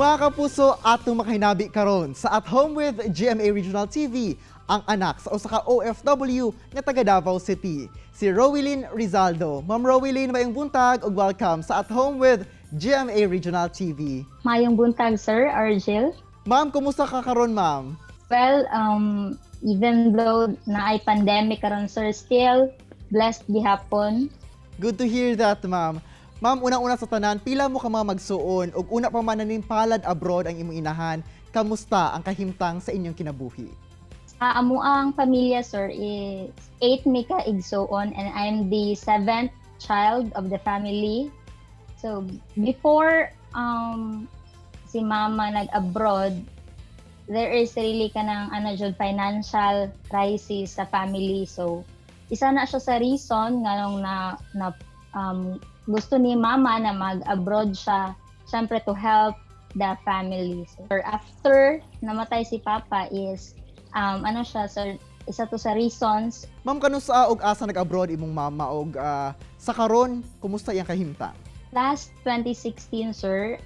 Mga kapuso, atong makahinabi karon sa At Home with GMA Regional TV, ang anak sa usa ka OFW nga taga Davao City, si Rowelyn Rizaldo. Ma'am Rowelyn, mayong buntag ug welcome sa At Home with GMA Regional TV. Mayong buntag, Sir Argel. Ma'am, kumusta ka karon, ma'am? Well, even though na ay pandemic karon, sir, still blessed gihapon. Good to hear that, ma'am. Ma'am, unang-una sa tanan, pila mo ka mga magsuon ug una pa man palad abroad ang imong inahan, kamusta ang kahimtang sa inyong kinabuhi? Sa amo ang pamilya, sir, is 8 mi ka igsoon and I'm the 7th child of the family. So, before si mama nag-abroad, there is really ka ng financial crisis sa family. So, isa na siya sa reason nga nung gusto ni mama na mag-abroad siya, syempre to help the family. So, after namatay si papa is, sir, isa to sa reasons. Ma'am, kanusa og asa nag-abroad imong mama og sa karon, kumusta iyang kahimtang? Last 2016, sir,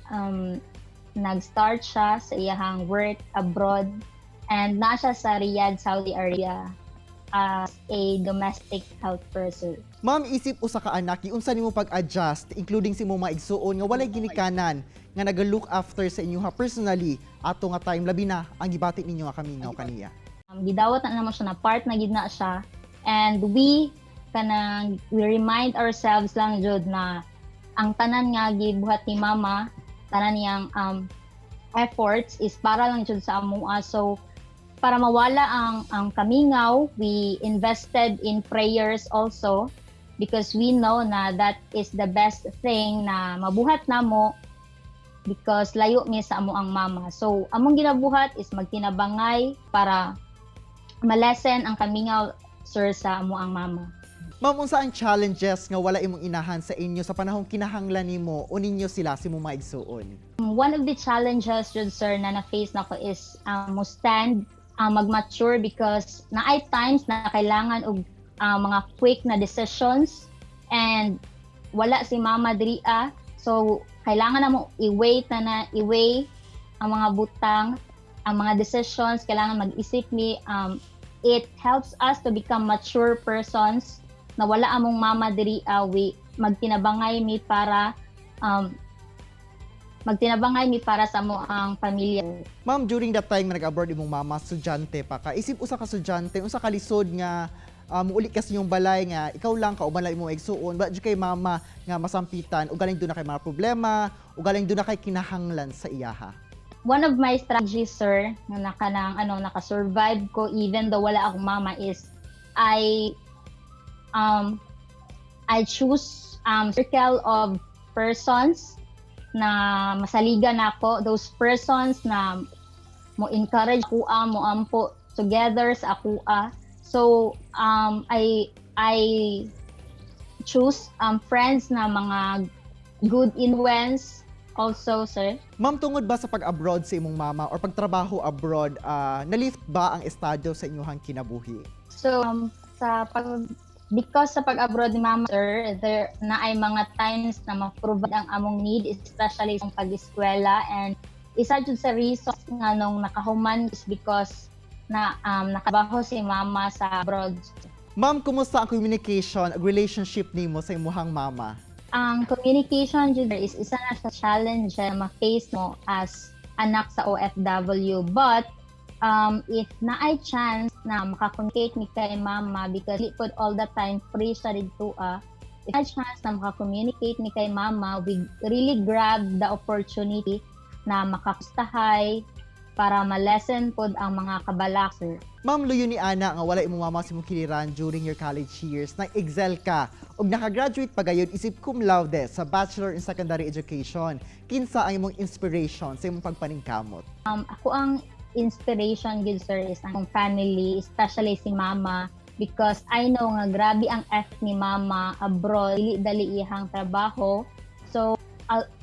nag-start siya sa iyang work abroad and na siya sa Riyadh, Saudi Arabia as a domestic helper, sir. Ma'am, isip usa ka anak, unsa nimo pag-adjust including si imong mga igsuon nga walay ginikanan nga naga-look after sa inyo personally ato nga time labi na ang gibati ninyo nga kaminaw kaniya. Gidawat na naman siya na part na gid na siya and we remind ourselves lang jud na ang tanan nga gibuhat ni mama, tanan niyang efforts is para lang jud sa amoa. So para mawala ang kamingaw, we invested in prayers also because we know na that is the best thing na mabuhat namo because layo mi sa amo ang mama. So among ginabuhat is magtinabangay para malesen ang kamingaw, sir, sa amo ang mama. Ma'am, unsa ang challenges nga wala imong inahan sa inyo sa panahong kinahanglan nimo o ninyo sila si imong maigsuon? One of the challenges jud, sir, na na-face nako is mo stand mag-mature because na ay times na kailangan og mga quick na decisions and wala si mama diri so kailangan na mo i-weigh ang mga butang, ang mga decisions, kailangan mag-isip mi. It helps us to become mature persons na wala among mama diri magtinabangay mi para sa mo ang pamilya. Ma'am, during that time nga nag-abroad imong mama, estudyante pa ka. Isip usa ka estudyante, unsa ka lisod nga uli kasi yung balay nga ikaw lang ka uban lang imong igsuon, but kay mama nga masampitan ug galing do na kay mga problema, ug galing do na kay kinahanglan sa iyaha. One of my strategies, sir, na naka-survive ko even though wala akong mama is I choose circle of persons na masaligan ako, those persons na mo encourage ko mo ampo together sa ako. So I choose friends na mga good influence also, sir. Ma'am, tungod ba sa pag-abroad sa imong mama or pagtrabaho abroad, na-lift ba ang estado sa inyong kinabuhi? So because sa pag-abroad ni mama, sir, there na ay mga times na ma-provide ang among need, especially sa pag-eskwela, and isa jud sa reason nga nung nakahuman is because na nakabaho si mama sa abroad. Ma'am, kumusta ang communication, relationship nimo sa imong mama? Ang communication jud is isa na sa challenge na ma-face mo as anak sa OFW, but if na ay chance na makakommunicate mi kay mama because li pod all the time free siya dito if na chance na makakommunicate mi kay mama, we really grab the opportunity na makakustahay para ma-lessen pod ang mga kabalak, sir. Ma'am, luyo ni ana nga wala imong mama sa imong kiliran during your college years, nag-excel ka ug nakagraduate pa gayud isip cum laude sa Bachelor in Secondary Education. Kinsa ang imong inspiration sa imong pagpaningkamot? Ako ang inspiration gid, sir, is ang family, especially si mama, because I know nga grabe ang effort ni mama abroad, dili ihang trabaho. So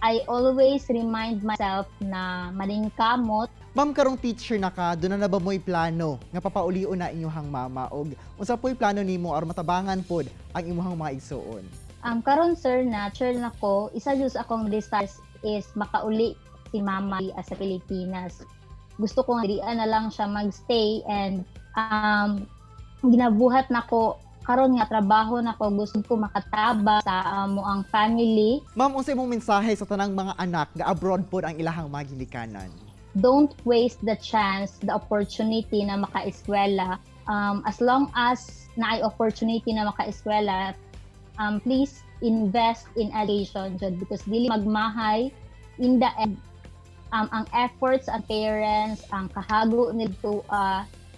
I always remind myself na maningkamot. Ma'am, karong teacher na ka, doon na ba mo'y plano nga papaulion na inyong mama o unsa po'y plano nimo aron matabangan pod ang imuhang mga igsuon? Karon, sir, natural na ko, isa jud akong desires is makauli si mama sa Pilipinas. Gusto ko diyan na lang siya magstay and ginabuhat nako karon nga trabaho nako, gusto ko makataba sa amo ang family. Ma'am, unsa imong mensahe sa tanang mga anak nga abroad pod ang ilahang mga ginikanan? Don't waste the chance, the opportunity na makaeskwela. As long as naay opportunity na makaeskwela, please invest in education jud, because dili magmahay in the end. Ang efforts ang parents, ang kahago nito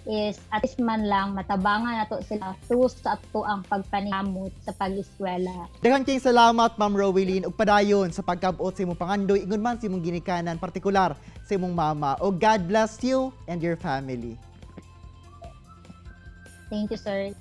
is at least man lang matabangan nato sila through sa ato ang pagpaningkamot sa pag-eskwela. Daghang kayong salamat, Ma'am Rowelyn, ug padayon sa pagkabot sa imong pangandoy, ingon man sa imong ginikanan, partikular sa imong mama. O God bless you and your family. Thank you, sir.